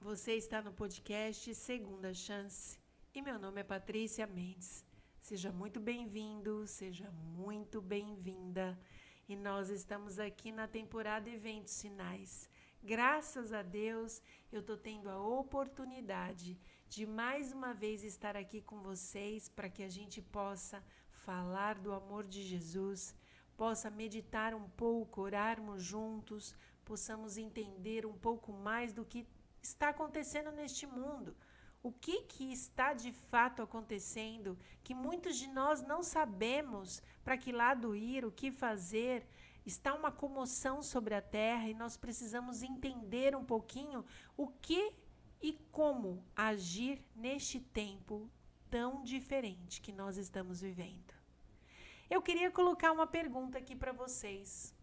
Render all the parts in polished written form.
Você está no podcast Segunda Chance e meu nome é Patrícia Mendes. Seja muito bem-vindo, seja muito bem-vinda. E nós estamos aqui na temporada Eventos Finais. Graças a Deus, eu estou tendo a oportunidade de mais uma vez estar aqui com vocês para que a gente possa falar do amor de Jesus, possa meditar um pouco, orarmos juntos, possamos entender um pouco mais do que está acontecendo neste mundo. O que está de fato acontecendo, que muitos de nós não sabemos para que lado ir, o que fazer. Está uma comoção sobre a terra e nós precisamos entender um pouquinho o que e como agir neste tempo tão diferente que nós estamos vivendo. Eu queria colocar uma pergunta aqui para vocês.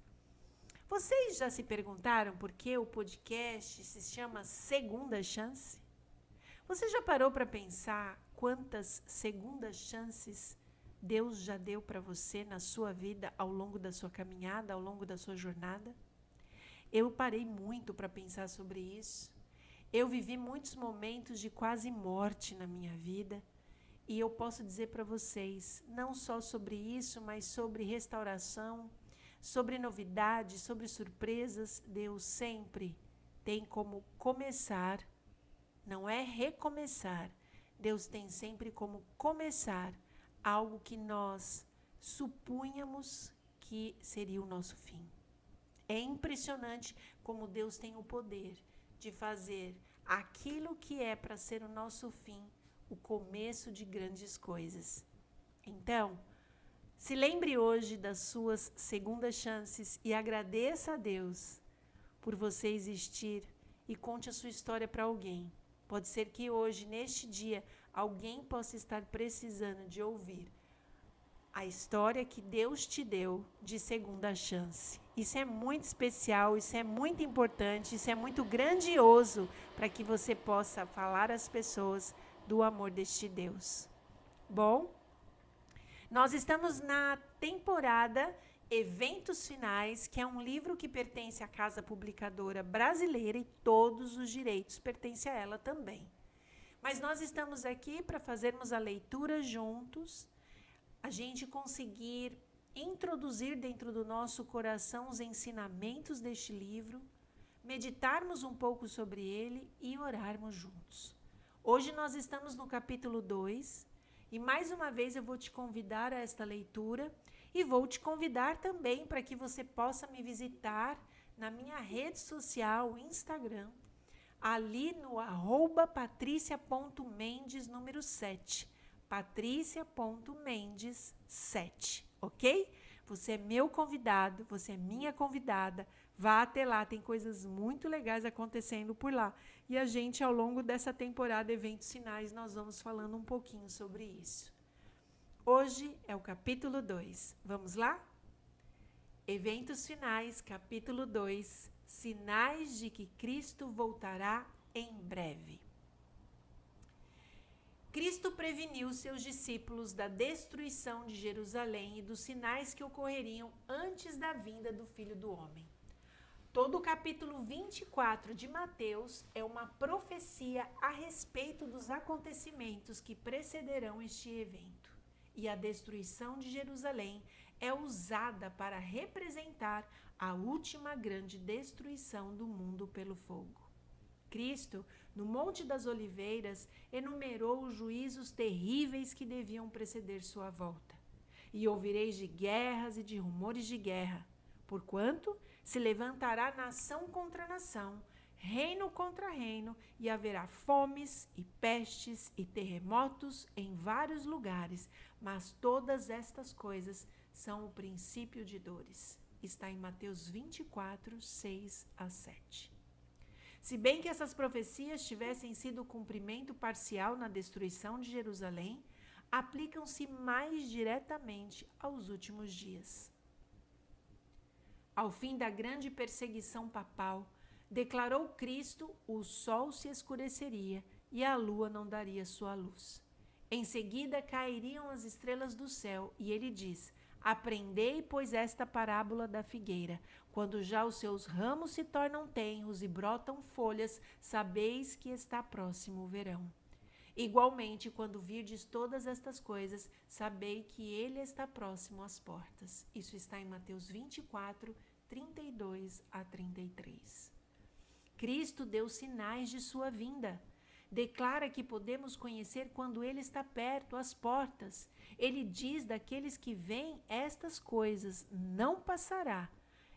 Vocês já se perguntaram por que o podcast se chama Segunda Chance? Você já parou para pensar quantas segundas chances Deus já deu para você na sua vida ao longo da sua caminhada, ao longo da sua jornada? Eu parei muito para pensar sobre isso. Eu vivi muitos momentos de quase morte na minha vida. E eu posso dizer para vocês, não só sobre isso, mas sobre restauração, sobre novidades, sobre surpresas. Deus sempre tem como começar, não é recomeçar. Deus tem sempre como começar algo que nós supunhamos que seria o nosso fim. É impressionante como Deus tem o poder de fazer aquilo que é para ser o nosso fim, o começo de grandes coisas. Então, se lembre hoje das suas segundas chances e agradeça a Deus por você existir e conte a sua história para alguém. Pode ser que hoje, neste dia, alguém possa estar precisando de ouvir a história que Deus te deu de segunda chance. Isso é muito especial, isso é muito importante, isso é muito grandioso para que você possa falar às pessoas do amor deste Deus. Bom, nós estamos na temporada Eventos Finais, que é um livro que pertence à Casa Publicadora Brasileira e todos os direitos pertencem a ela também. Mas nós estamos aqui para fazermos a leitura juntos, a gente conseguir introduzir dentro do nosso coração os ensinamentos deste livro, meditarmos um pouco sobre ele e orarmos juntos. Hoje nós estamos no capítulo 2 e mais uma vez eu vou te convidar a esta leitura e vou te convidar também para que você possa me visitar na minha rede social, Instagram, ali no @patricia.mendes número 7. Patricia.mendes 7, ok? Você é meu convidado, você é minha convidada. Vá até lá, tem coisas muito legais acontecendo por lá. E a gente, ao longo dessa temporada Eventos Finais, nós vamos falando um pouquinho sobre isso. Hoje é o capítulo 2. Vamos lá? Eventos Finais, capítulo 2. Sinais de que Cristo voltará em breve. Cristo preveniu seus discípulos da destruição de Jerusalém e dos sinais que ocorreriam antes da vinda do Filho do Homem. Todo o capítulo 24 de Mateus é uma profecia a respeito dos acontecimentos que precederão este evento. E a destruição de Jerusalém é usada para representar a última grande destruição do mundo pelo fogo. Cristo, no Monte das Oliveiras, enumerou os juízos terríveis que deviam preceder sua volta. E ouvireis de guerras e de rumores de guerra, porquanto se levantará nação contra nação, reino contra reino, e haverá fomes e pestes e terremotos em vários lugares, mas todas estas coisas são o princípio de dores. Está em Mateus 24, 6 a 7. Se bem que essas profecias tivessem sido cumprimento parcial na destruição de Jerusalém, aplicam-se mais diretamente aos últimos dias. Ao fim da grande perseguição papal, declarou Cristo, o sol se escureceria e a lua não daria sua luz. Em seguida cairiam as estrelas do céu, e ele diz: aprendei, pois, esta parábola da figueira. Quando já os seus ramos se tornam tenros e brotam folhas, sabeis que está próximo o verão. Igualmente, quando virdes todas estas coisas, sabei que ele está próximo às portas. Isso está em Mateus 24, 32 a 33. Cristo deu sinais de sua vinda. Declara que podemos conhecer quando ele está perto, às portas. Ele diz daqueles que veem estas coisas, não passará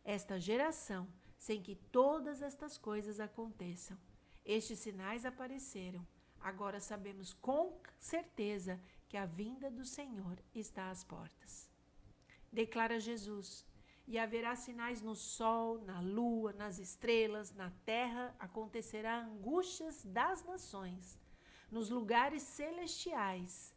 esta geração sem que todas estas coisas aconteçam. Estes sinais apareceram. Agora sabemos com certeza que a vinda do Senhor está às portas. Declara Jesus: e haverá sinais no sol, na lua, nas estrelas, na terra, acontecerá angústias das nações, nos lugares celestiais.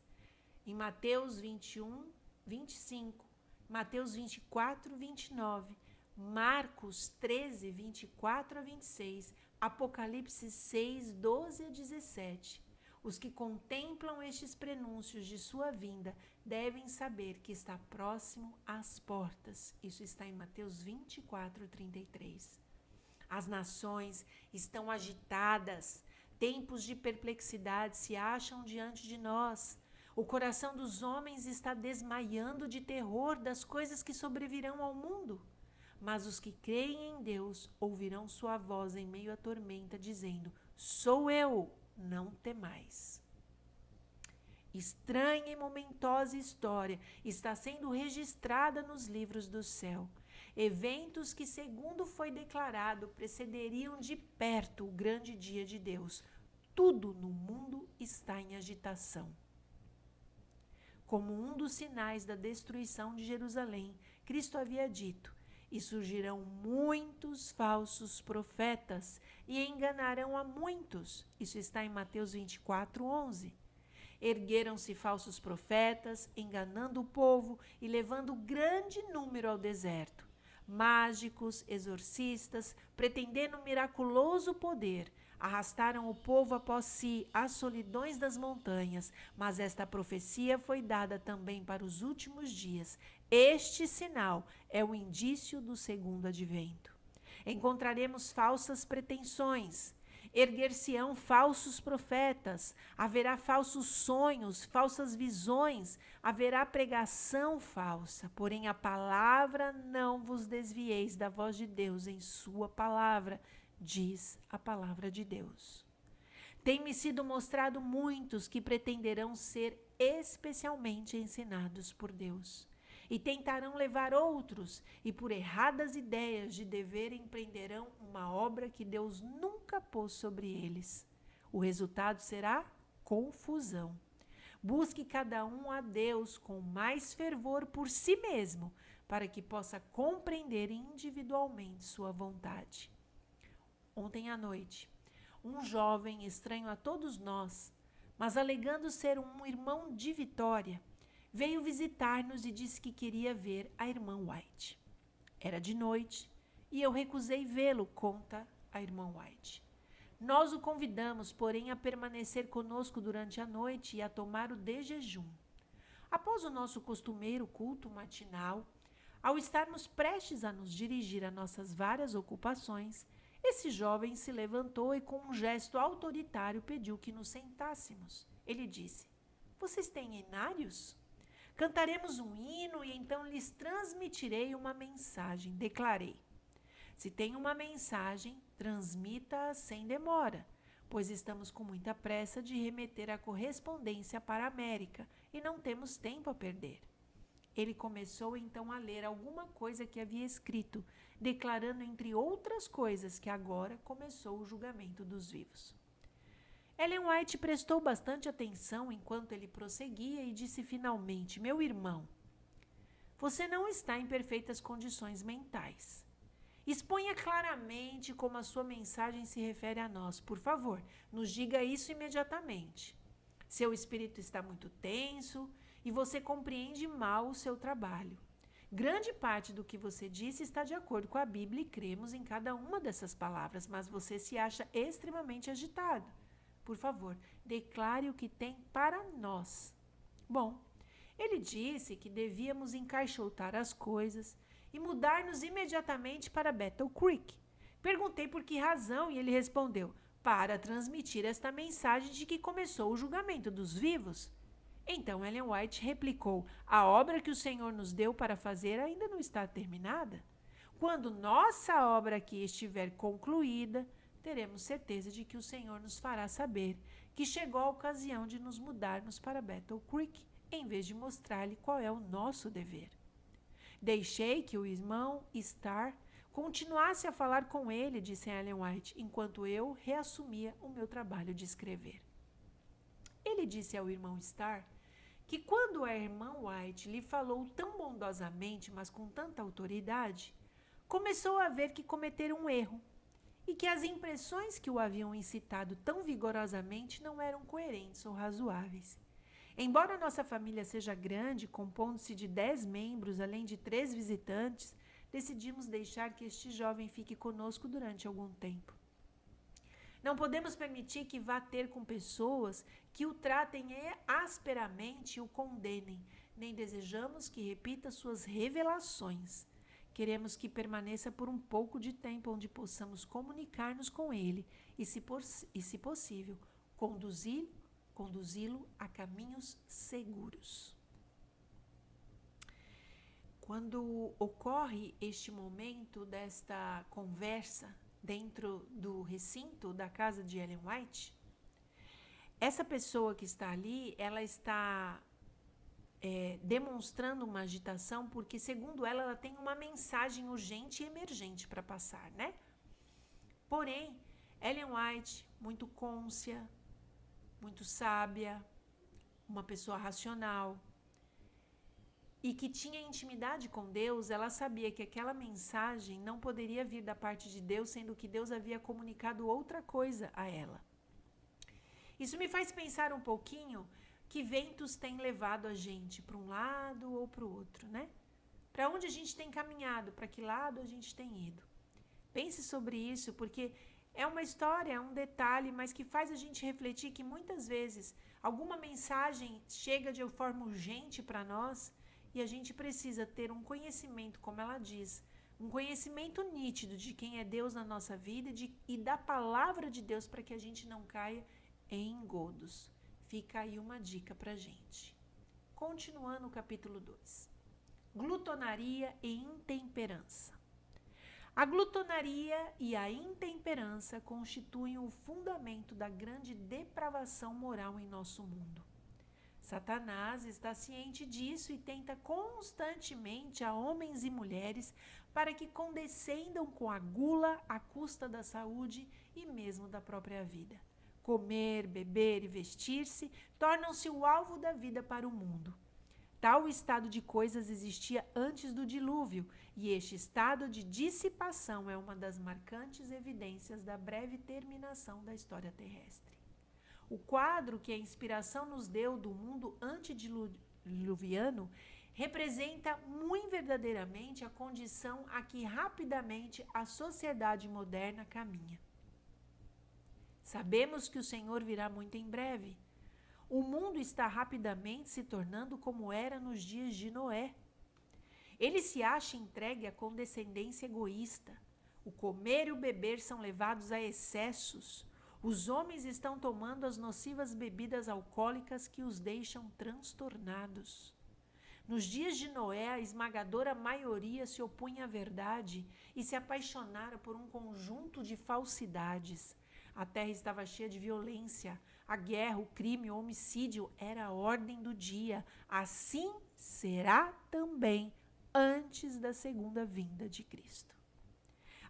Em Mateus 21, 25, Mateus 24, 29, Marcos 13, 24 a 26, Apocalipse 6, 12 a 17. Os que contemplam estes prenúncios de sua vinda devem saber que está próximo às portas. Isso está em Mateus 24, 33. As nações estão agitadas, tempos de perplexidade se acham diante de nós. O coração dos homens está desmaiando de terror das coisas que sobrevirão ao mundo. Mas os que creem em Deus ouvirão sua voz em meio à tormenta, dizendo: sou eu, não temais. Estranha e momentosa história está sendo registrada nos livros do céu. Eventos que, segundo foi declarado, precederiam de perto o grande dia de Deus. Tudo no mundo está em agitação. Como um dos sinais da destruição de Jerusalém, Cristo havia dito: e surgirão muitos falsos profetas e enganarão a muitos. Isso está em Mateus 24, 11. Ergueram-se falsos profetas, enganando o povo e levando grande número ao deserto. Mágicos, exorcistas, pretendendo miraculoso poder, arrastaram o povo após si às solidões das montanhas, mas esta profecia foi dada também para os últimos dias. Este sinal é o indício do segundo advento. Encontraremos falsas pretensões, erguer-se-ão falsos profetas, haverá falsos sonhos, falsas visões, haverá pregação falsa, porém a palavra não vos desvieis da voz de Deus em sua palavra, diz a palavra de Deus. Tem-me sido mostrado muitos que pretenderão ser especialmente ensinados por Deus, e tentarão levar outros, e por erradas ideias de dever empreenderão uma obra que Deus nunca pôs sobre eles. O resultado será confusão. Busque cada um a Deus com mais fervor por si mesmo, para que possa compreender individualmente sua vontade. Ontem à noite, um jovem estranho a todos nós, mas alegando ser um irmão de Vitória, veio visitar-nos e disse que queria ver a irmã White. Era de noite e eu recusei vê-lo, conta a irmã White. Nós o convidamos, porém, a permanecer conosco durante a noite e a tomar o de jejum. Após o nosso costumeiro culto matinal, ao estarmos prestes a nos dirigir a nossas várias ocupações, esse jovem se levantou e com um gesto autoritário pediu que nos sentássemos. Ele disse: vocês têm hinários? Cantaremos um hino e então lhes transmitirei uma mensagem, declarei. Se tem uma mensagem, transmita-a sem demora, pois estamos com muita pressa de remeter a correspondência para a América e não temos tempo a perder. Ele começou então a ler alguma coisa que havia escrito, declarando, entre outras coisas, que agora começou o julgamento dos vivos. Ellen White prestou bastante atenção enquanto ele prosseguia e disse finalmente: meu irmão, você não está em perfeitas condições mentais. Exponha claramente como a sua mensagem se refere a nós. Por favor, nos diga isso imediatamente. Seu espírito está muito tenso e você compreende mal o seu trabalho. Grande parte do que você disse está de acordo com a Bíblia e cremos em cada uma dessas palavras, mas você se acha extremamente agitado. Por favor, declare o que tem para nós. Bom, ele disse que devíamos encaixotar as coisas e mudar-nos imediatamente para Battle Creek. Perguntei por que razão e ele respondeu: para transmitir esta mensagem de que começou o julgamento dos vivos. Então Ellen White replicou: a obra que o Senhor nos deu para fazer ainda não está terminada. Quando nossa obra aqui estiver concluída, teremos certeza de que o Senhor nos fará saber que chegou a ocasião de nos mudarmos para Battle Creek, em vez de mostrar-lhe qual é o nosso dever. Deixei que o irmão Starr continuasse a falar com ele, disse Ellen White, enquanto eu reassumia o meu trabalho de escrever. Ele disse ao irmão Starr que quando a irmã White lhe falou tão bondosamente, mas com tanta autoridade, começou a ver que cometera um erro e que as impressões que o haviam incitado tão vigorosamente não eram coerentes ou razoáveis. Embora nossa família seja grande, compondo-se de 10 membros, além de 3 visitantes, decidimos deixar que este jovem fique conosco durante algum tempo. Não podemos permitir que vá ter com pessoas que o tratem asperamente e o condenem, nem desejamos que repita suas revelações. Queremos que permaneça por um pouco de tempo onde possamos comunicar-nos com ele e, se possível, conduzi-lo a caminhos seguros. Quando ocorre este momento desta conversa dentro do recinto da casa de Ellen White, essa pessoa que está ali, ela está demonstrando uma agitação porque, segundo ela tem uma mensagem urgente e emergente para passar, né? Porém, Ellen White, muito cônscia, muito sábia, uma pessoa racional e que tinha intimidade com Deus, ela sabia que aquela mensagem não poderia vir da parte de Deus, sendo que Deus havia comunicado outra coisa a ela. Isso me faz pensar um pouquinho que ventos têm levado a gente para um lado ou para o outro, né? Para onde a gente tem caminhado, para que lado a gente tem ido. Pense sobre isso, porque é uma história, é um detalhe, mas que faz a gente refletir que muitas vezes alguma mensagem chega de forma urgente para nós e a gente precisa ter um conhecimento, como ela diz, um conhecimento nítido de quem é Deus na nossa vida e da palavra de Deus para que a gente não caia em engodos. Fica aí uma dica pra gente. Continuando o capítulo 2. Glutonaria e intemperança. A glutonaria e a intemperança constituem o fundamento da grande depravação moral em nosso mundo. Satanás está ciente disso e tenta constantemente a homens e mulheres para que condescendam com a gula à custa da saúde e mesmo da própria vida. Comer, beber e vestir-se tornam-se o alvo da vida para o mundo. Tal estado de coisas existia antes do dilúvio, e este estado de dissipação é uma das marcantes evidências da breve terminação da história terrestre. O quadro que a inspiração nos deu do mundo antediluviano representa muito verdadeiramente a condição a que rapidamente a sociedade moderna caminha. Sabemos que o Senhor virá muito em breve. O mundo está rapidamente se tornando como era nos dias de Noé. Ele se acha entregue à condescendência egoísta. O comer e o beber são levados a excessos. Os homens estão tomando as nocivas bebidas alcoólicas que os deixam transtornados. Nos dias de Noé, a esmagadora maioria se opunha à verdade e se apaixonara por um conjunto de falsidades. A terra estava cheia de violência, a guerra, o crime, o homicídio era a ordem do dia. Assim será também antes da segunda vinda de Cristo.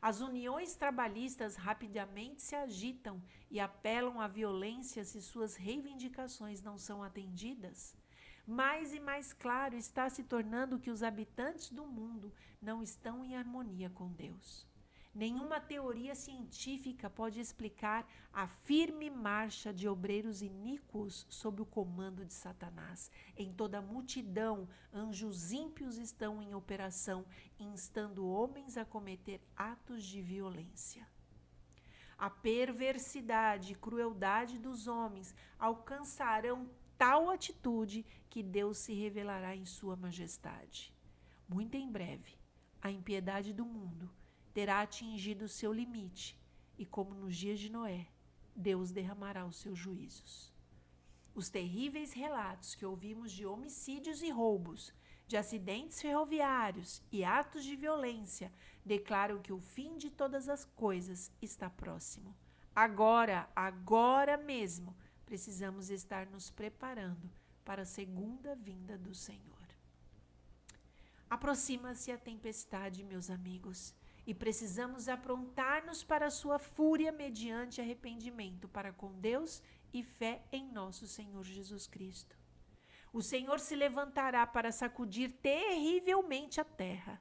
As uniões trabalhistas rapidamente se agitam e apelam à violência se suas reivindicações não são atendidas. Mais e mais claro está se tornando que os habitantes do mundo não estão em harmonia com Deus. Nenhuma teoria científica pode explicar a firme marcha de obreiros iníquos sob o comando de Satanás. Em toda a multidão, anjos ímpios estão em operação, instando homens a cometer atos de violência. A perversidade e crueldade dos homens alcançarão tal atitude que Deus se revelará em sua majestade. Muito em breve, a impiedade do mundo terá atingido o seu limite, e como nos dias de Noé, Deus derramará os seus juízos. Os terríveis relatos que ouvimos de homicídios e roubos, de acidentes ferroviários e atos de violência declaram que o fim de todas as coisas está próximo. Agora mesmo, precisamos estar nos preparando para a segunda vinda do Senhor. Aproxima-se a tempestade, meus amigos, e precisamos aprontar-nos para a sua fúria mediante arrependimento para com Deus e fé em nosso Senhor Jesus Cristo. O Senhor se levantará para sacudir terrivelmente a terra.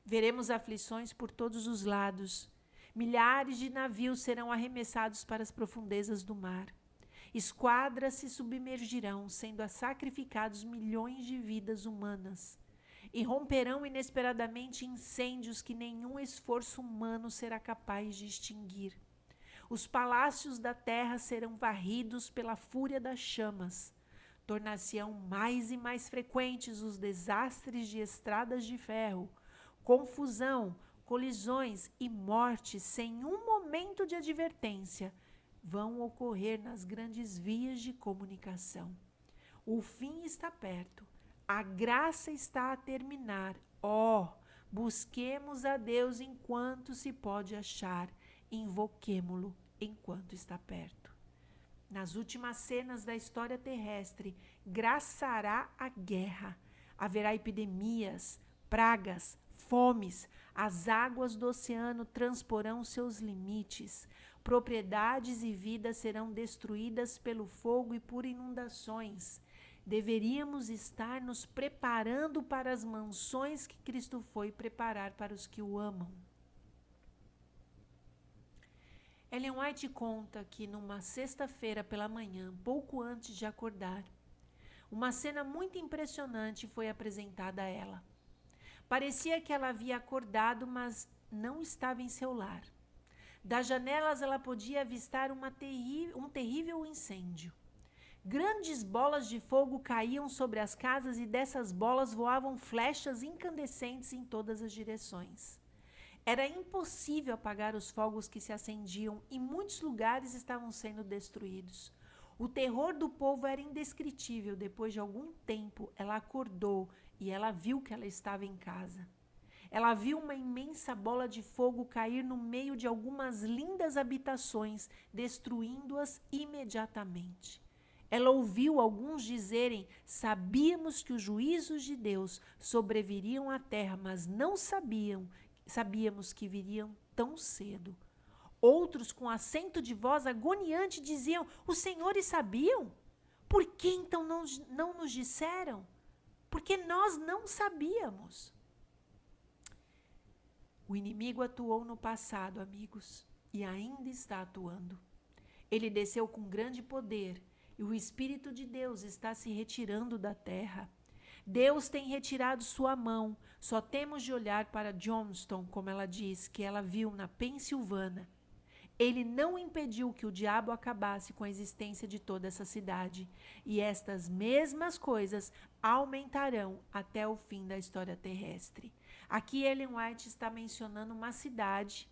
Veremos aflições por todos os lados. Milhares de navios serão arremessados para as profundezas do mar. Esquadras se submergirão, sendo sacrificados milhões de vidas humanas. Irromperão inesperadamente incêndios que nenhum esforço humano será capaz de extinguir. Os palácios da terra serão varridos pela fúria das chamas. Tornar-se-ão mais e mais frequentes os desastres de estradas de ferro, confusão, colisões e mortes sem um momento de advertência vão ocorrer nas grandes vias de comunicação. O fim está perto, a graça está a terminar. Busquemos a Deus enquanto se pode achar, invoquemo-lo enquanto está perto. Nas últimas cenas da história terrestre, graçará a guerra. Haverá epidemias, pragas, fomes, as águas do oceano transporão seus limites, propriedades e vidas serão destruídas pelo fogo e por inundações. Deveríamos estar nos preparando para as mansões que Cristo foi preparar para os que o amam. Ellen White conta que numa sexta-feira pela manhã, pouco antes de acordar, uma cena muito impressionante foi apresentada a ela. Parecia que ela havia acordado, mas não estava em seu lar. Das janelas ela podia avistar um terrível incêndio. Grandes bolas de fogo caíam sobre as casas e dessas bolas voavam flechas incandescentes em todas as direções. Era impossível apagar os fogos que se acendiam e muitos lugares estavam sendo destruídos. O terror do povo era indescritível. Depois de algum tempo, ela acordou e ela viu que ela estava em casa. Ela viu uma imensa bola de fogo cair no meio de algumas lindas habitações, destruindo-as imediatamente. Ela ouviu alguns dizerem: sabíamos que os juízos de Deus sobreviriam à terra, mas não sabíamos que viriam tão cedo. Outros, com acento de voz agoniante, diziam: os senhores sabiam? Por que então não nos disseram? Porque nós não sabíamos. O inimigo atuou no passado, amigos, e ainda está atuando. Ele desceu com grande poder e o Espírito de Deus está se retirando da terra. Deus tem retirado sua mão. Só temos de olhar para Johnston, como ela diz, que ela viu na Pensilvânia. Ele não impediu que o diabo acabasse com a existência de toda essa cidade. E estas mesmas coisas aumentarão até o fim da história terrestre. Aqui Ellen White está mencionando uma cidade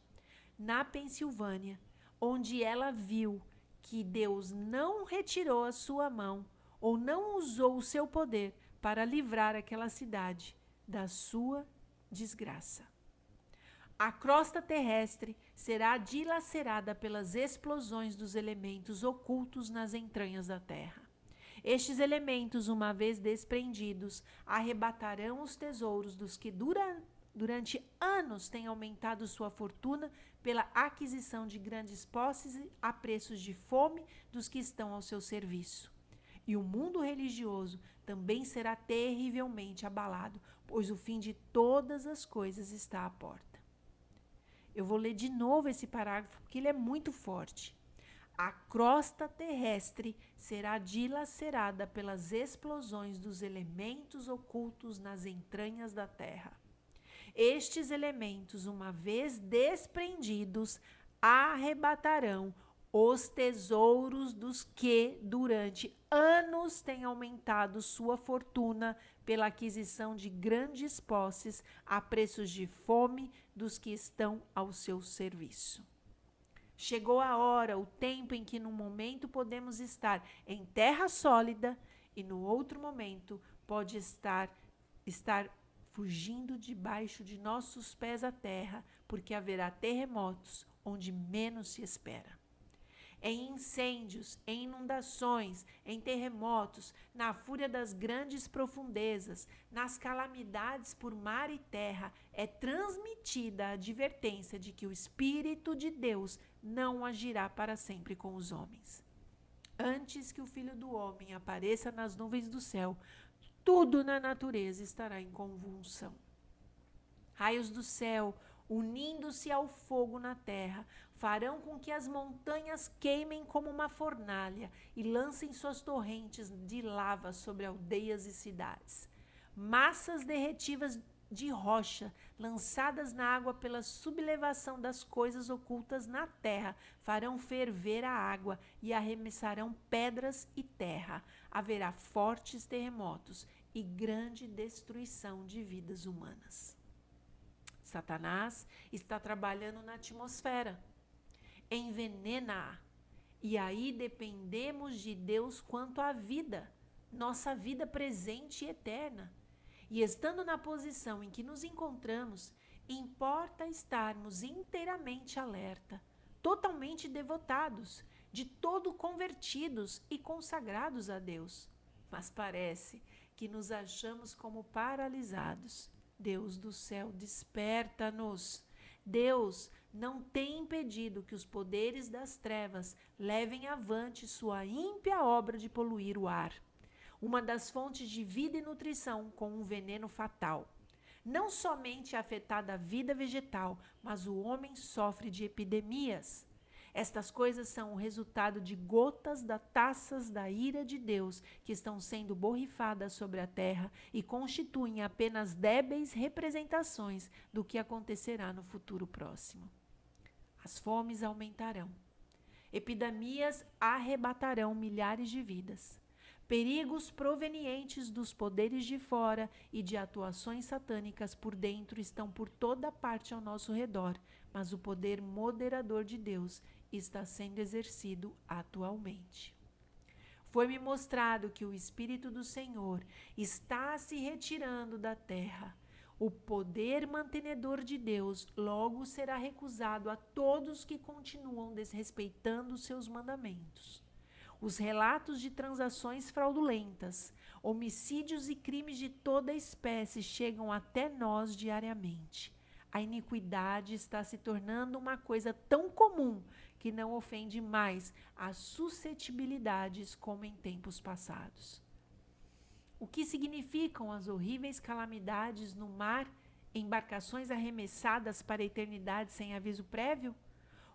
na Pensilvânia, onde ela viu que Deus não retirou a sua mão ou não usou o seu poder para livrar aquela cidade da sua desgraça. A crosta terrestre será dilacerada pelas explosões dos elementos ocultos nas entranhas da terra. Estes elementos, uma vez desprendidos, arrebatarão os tesouros dos que durante anos têm aumentado sua fortuna pela aquisição de grandes posses a preços de fome dos que estão ao seu serviço. E o mundo religioso também será terrivelmente abalado, pois o fim de todas as coisas está à porta. Eu vou ler de novo esse parágrafo, porque ele é muito forte. A crosta terrestre será dilacerada pelas explosões dos elementos ocultos nas entranhas da terra. Estes elementos, uma vez desprendidos, arrebatarão os tesouros dos que, durante anos, têm aumentado sua fortuna pela aquisição de grandes posses a preços de fome dos que estão ao seu serviço. Chegou a hora, o tempo em que num momento podemos estar em terra sólida e no outro momento pode estar fugindo debaixo de nossos pés a terra, porque haverá terremotos onde menos se espera. Em incêndios, em inundações, em terremotos, na fúria das grandes profundezas, nas calamidades por mar e terra, é transmitida a advertência de que o Espírito de Deus não agirá para sempre com os homens. Antes que o Filho do Homem apareça nas nuvens do céu, tudo na natureza estará em convulsão. Raios do céu, unindo-se ao fogo na terra, farão com que as montanhas queimem como uma fornalha e lancem suas torrentes de lava sobre aldeias e cidades. Massas derretivas de rocha, lançadas na água pela sublevação das coisas ocultas na terra, farão ferver a água e arremessarão pedras e terra. Haverá fortes terremotos e grande destruição de vidas humanas. Satanás está trabalhando na atmosfera, envenena-a. E aí dependemos de Deus quanto à vida, nossa vida presente e eterna. E estando na posição em que nos encontramos, importa estarmos inteiramente alerta, totalmente devotados, de todo convertidos e consagrados a Deus. Mas parece que nos achamos como paralisados. Deus do céu, desperta-nos. Deus não tem impedido que os poderes das trevas levem avante sua ímpia obra de poluir o ar, uma das fontes de vida e nutrição com um veneno fatal. Não somente afetada a vida vegetal, mas o homem sofre de epidemias. Estas coisas são o resultado de gotas das taças da ira de Deus que estão sendo borrifadas sobre a terra e constituem apenas débeis representações do que acontecerá no futuro próximo. As fomes aumentarão. Epidemias arrebatarão milhares de vidas. Perigos provenientes dos poderes de fora e de atuações satânicas por dentro estão por toda parte ao nosso redor, mas o poder moderador de Deus está sendo exercido atualmente. Foi-me mostrado que o Espírito do Senhor está se retirando da terra. O poder mantenedor de Deus logo será recusado a todos que continuam desrespeitando seus mandamentos. Os relatos de transações fraudulentas, homicídios e crimes de toda espécie chegam até nós diariamente. A iniquidade está se tornando uma coisa tão comum que não ofende mais as suscetibilidades como em tempos passados. O que significam as horríveis calamidades no mar, embarcações arremessadas para a eternidade sem aviso prévio?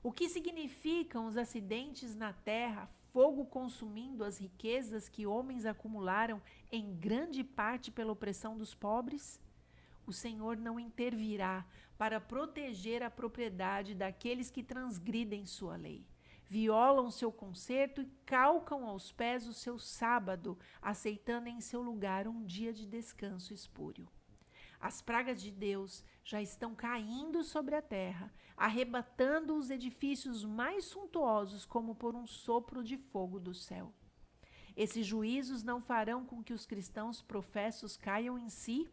O que significam os acidentes na terra, fogo consumindo as riquezas que homens acumularam em grande parte pela opressão dos pobres? O Senhor não intervirá para proteger a propriedade daqueles que transgridem sua lei, violam seu concerto e calcam aos pés o seu sábado, aceitando em seu lugar um dia de descanso espúrio. As pragas de Deus já estão caindo sobre a terra, arrebatando os edifícios mais suntuosos como por um sopro de fogo do céu. Esses juízos não farão com que os cristãos professos caiam em si?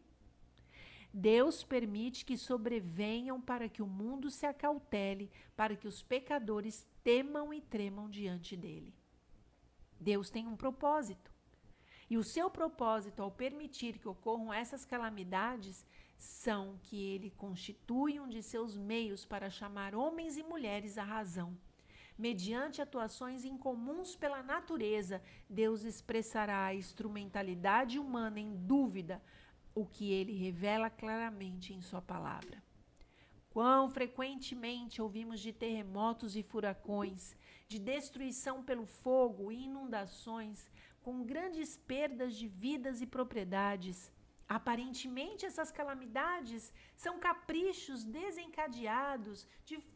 Deus permite que sobrevenham para que o mundo se acautele, para que os pecadores temam e tremam diante dele. Deus tem um propósito. E o seu propósito, ao permitir que ocorram essas calamidades, são que ele constitui um de seus meios para chamar homens e mulheres à razão. Mediante atuações incomuns pela natureza, Deus expressará a instrumentalidade humana em dúvida, o que ele revela claramente em sua palavra. Quão frequentemente ouvimos de terremotos e furacões, de destruição pelo fogo e inundações, com grandes perdas de vidas e propriedades. Aparentemente, essas calamidades são caprichos desencadeados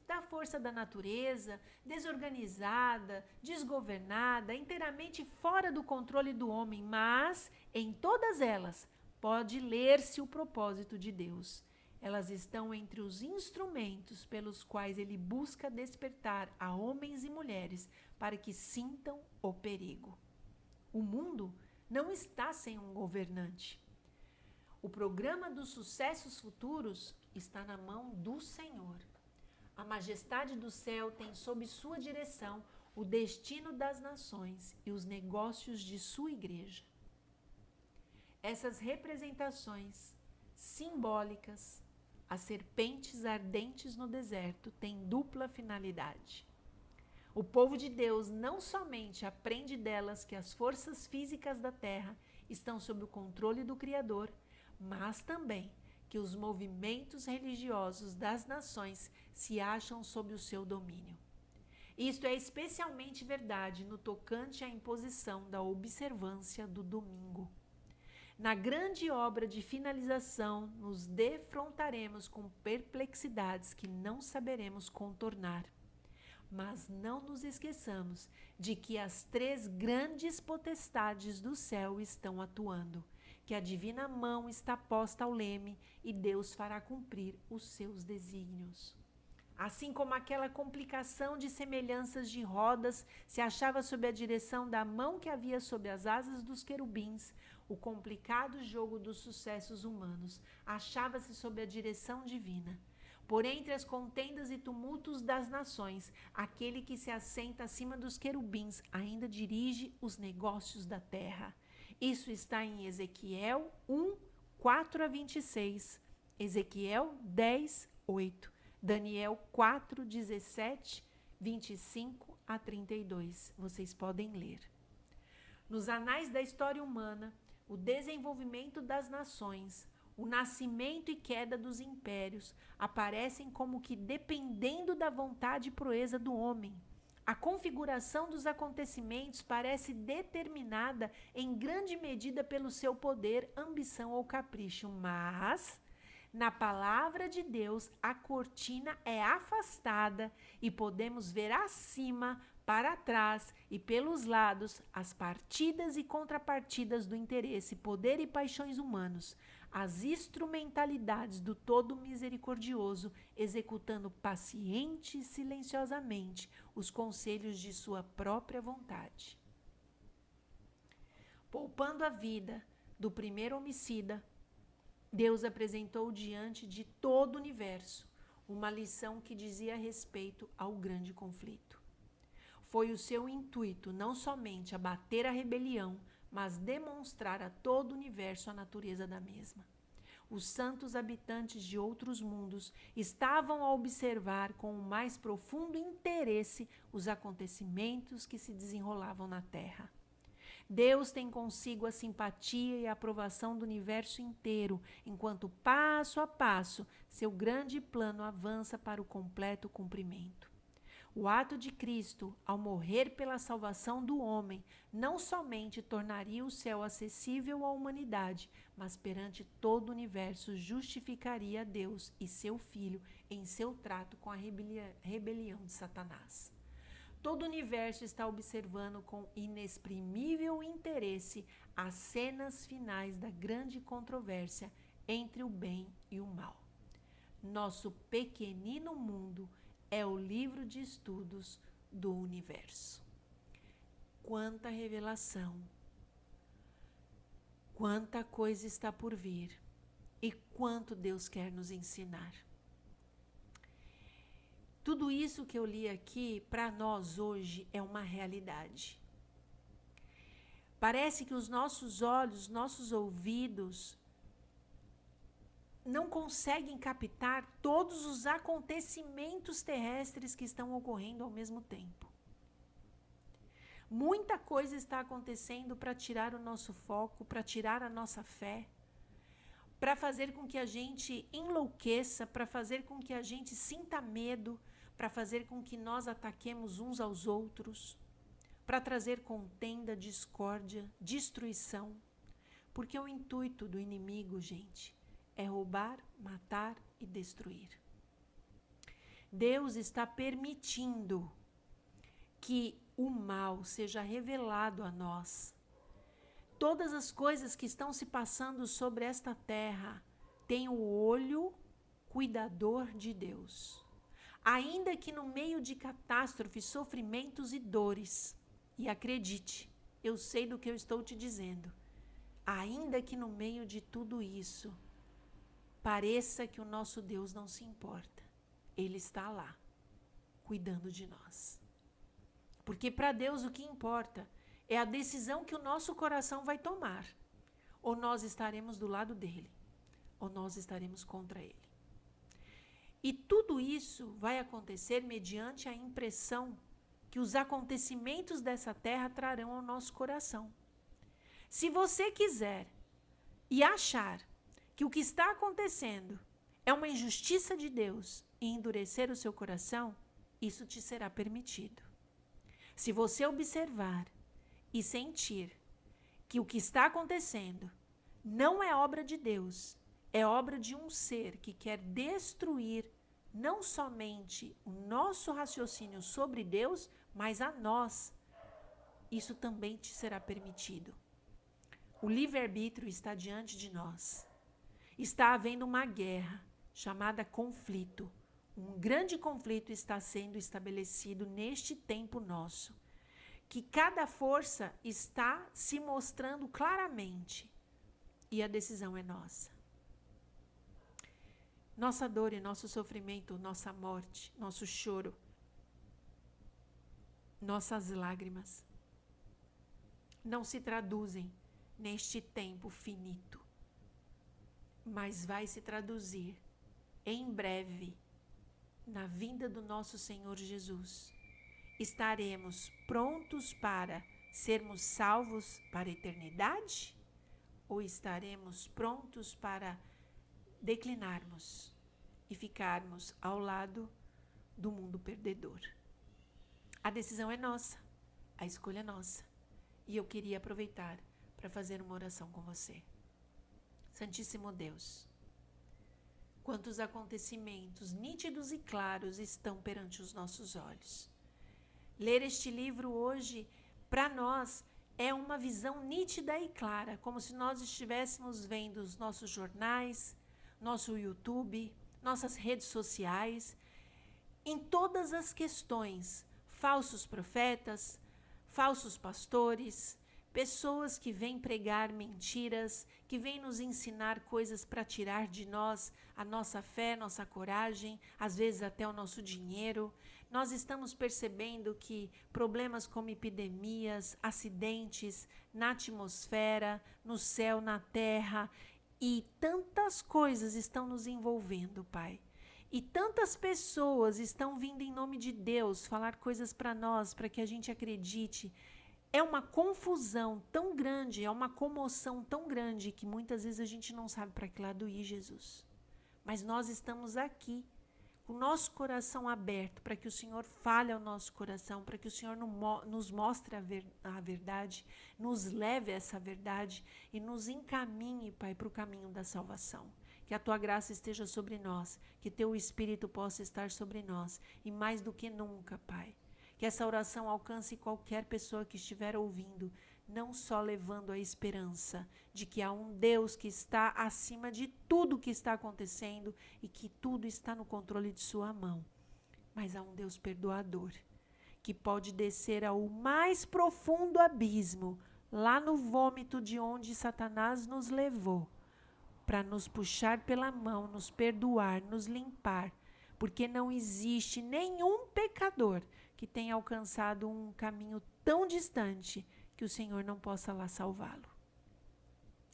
da força da natureza, desorganizada, desgovernada, inteiramente fora do controle do homem, mas em todas elas pode ler-se o propósito de Deus. Elas estão entre os instrumentos pelos quais ele busca despertar a homens e mulheres para que sintam o perigo. O mundo não está sem um governante. O programa dos sucessos futuros está na mão do Senhor. A majestade do céu tem sob sua direção o destino das nações e os negócios de sua igreja. Essas representações simbólicas, as serpentes ardentes no deserto, têm dupla finalidade. O povo de Deus não somente aprende delas que as forças físicas da terra estão sob o controle do Criador, mas também que os movimentos religiosos das nações se acham sob o seu domínio. Isto é especialmente verdade no tocante à imposição da observância do domingo. Na grande obra de finalização, nos defrontaremos com perplexidades que não saberemos contornar. Mas não nos esqueçamos de que as 3 grandes potestades do céu estão atuando, que a divina mão está posta ao leme e Deus fará cumprir os seus desígnios. Assim como aquela complicação de semelhanças de rodas se achava sob a direção da mão que havia sob as asas dos querubins, o complicado jogo dos sucessos humanos achava-se sob a direção divina. Por entre as contendas e tumultos das nações, aquele que se assenta acima dos querubins ainda dirige os negócios da terra. Isso está em Ezequiel 1, 4 a 26, Ezequiel 10, 8, Daniel 4, 17, 25 a 32. Vocês podem ler. Nos anais da história humana, o desenvolvimento das nações, o nascimento e queda dos impérios aparecem como que dependendo da vontade e proeza do homem. A configuração dos acontecimentos parece determinada em grande medida pelo seu poder, ambição ou capricho, mas na palavra de Deus a cortina é afastada e podemos ver acima, para trás e pelos lados as partidas e contrapartidas do interesse, poder e paixões humanos, as instrumentalidades do todo misericordioso, executando paciente e silenciosamente os conselhos de sua própria vontade. Poupando a vida do primeiro homicida, Deus apresentou diante de todo o universo uma lição que dizia respeito ao grande conflito. Foi o seu intuito não somente abater a rebelião, mas demonstrar a todo o universo a natureza da mesma. Os santos habitantes de outros mundos estavam a observar com o mais profundo interesse os acontecimentos que se desenrolavam na Terra. Deus tem consigo a simpatia e a aprovação do universo inteiro, enquanto passo a passo seu grande plano avança para o completo cumprimento. O ato de Cristo, ao morrer pela salvação do homem, não somente tornaria o céu acessível à humanidade, mas perante todo o universo justificaria a Deus e seu Filho em seu trato com a rebelião de Satanás. Todo o universo está observando com inexprimível interesse as cenas finais da grande controvérsia entre o bem e o mal. Nosso pequenino mundo é o livro de estudos do universo. Quanta revelação, quanta coisa está por vir e quanto Deus quer nos ensinar. Tudo isso que eu li aqui, para nós hoje, é uma realidade. Parece que os nossos olhos, nossos ouvidos, não conseguem captar todos os acontecimentos terrestres que estão ocorrendo ao mesmo tempo. Muita coisa está acontecendo para tirar o nosso foco, para tirar a nossa fé, para fazer com que a gente enlouqueça, para fazer com que a gente sinta medo, para fazer com que nós ataquemos uns aos outros, para trazer contenda, discórdia, destruição. Porque o intuito do inimigo, gente, é roubar, matar e destruir. Deus está permitindo que o mal seja revelado a nós. Todas as coisas que estão se passando sobre esta terra têm o olho cuidador de Deus. Ainda que no meio de catástrofes, sofrimentos e dores, e acredite, eu sei do que eu estou te dizendo, ainda que no meio de tudo isso, pareça que o nosso Deus não se importa, Ele está lá, cuidando de nós. Porque para Deus o que importa é a decisão que o nosso coração vai tomar. Ou nós estaremos do lado dele, ou nós estaremos contra ele. E tudo isso vai acontecer mediante a impressão que os acontecimentos dessa terra trarão ao nosso coração. Se você quiser e achar que o que está acontecendo é uma injustiça de Deus e endurecer o seu coração, isso te será permitido. Se você observar e sentir que o que está acontecendo não é obra de Deus, é obra de um ser que quer destruir não somente o nosso raciocínio sobre Deus, mas a nós, isso também te será permitido. O livre-arbítrio está diante de nós. Está havendo uma guerra chamada conflito. Um grande conflito está sendo estabelecido neste tempo nosso, que cada força está se mostrando claramente, e a decisão é nossa. Nossa dor e nosso sofrimento, nossa morte, nosso choro, nossas lágrimas, não se traduzem neste tempo finito, mas vai se traduzir em breve na vinda do nosso Senhor Jesus. Estaremos prontos para sermos salvos para a eternidade? Ou estaremos prontos para declinarmos e ficarmos ao lado do mundo perdedor? A decisão é nossa, a escolha é nossa. E eu queria aproveitar para fazer uma oração com você. Santíssimo Deus, quantos acontecimentos nítidos e claros estão perante os nossos olhos. Ler este livro hoje, para nós, é uma visão nítida e clara, como se nós estivéssemos vendo os nossos jornais, nosso YouTube, nossas redes sociais, em todas as questões, falsos profetas, falsos pastores, pessoas que vêm pregar mentiras, que vêm nos ensinar coisas para tirar de nós a nossa fé, nossa coragem, às vezes até o nosso dinheiro. Nós estamos percebendo que problemas como epidemias, acidentes na atmosfera, no céu, na terra, e tantas coisas estão nos envolvendo, Pai. E tantas pessoas estão vindo em nome de Deus falar coisas para nós, para que a gente acredite. É uma confusão tão grande, é uma comoção tão grande que muitas vezes a gente não sabe para que lado ir, Jesus. Mas nós estamos aqui, com o nosso coração aberto, para que o Senhor fale ao nosso coração, para que o Senhor nos mostre a verdade, nos leve a essa verdade e nos encaminhe, Pai, para o caminho da salvação. Que a Tua graça esteja sobre nós, que Teu Espírito possa estar sobre nós e mais do que nunca, Pai, que essa oração alcance qualquer pessoa que estiver ouvindo, não só levando a esperança de que há um Deus que está acima de tudo que está acontecendo e que tudo está no controle de sua mão, mas há um Deus perdoador, que pode descer ao mais profundo abismo, lá no vômito de onde Satanás nos levou, para nos puxar pela mão, nos perdoar, nos limpar, porque não existe nenhum pecador que tenha alcançado um caminho tão distante que o Senhor não possa lá salvá-lo.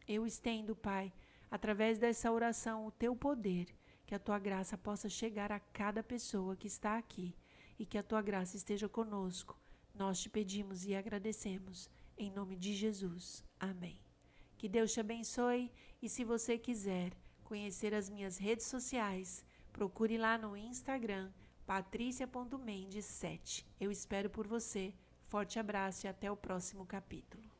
Eu estendo, Pai, através dessa oração, o Teu poder, que a Tua graça possa chegar a cada pessoa que está aqui e que a Tua graça esteja conosco. Nós te pedimos e agradecemos, em nome de Jesus. Amém. Que Deus te abençoe e se você quiser conhecer as minhas redes sociais, procure lá no Instagram, patricia.mendes7. Eu espero por você. Forte abraço e até o próximo capítulo.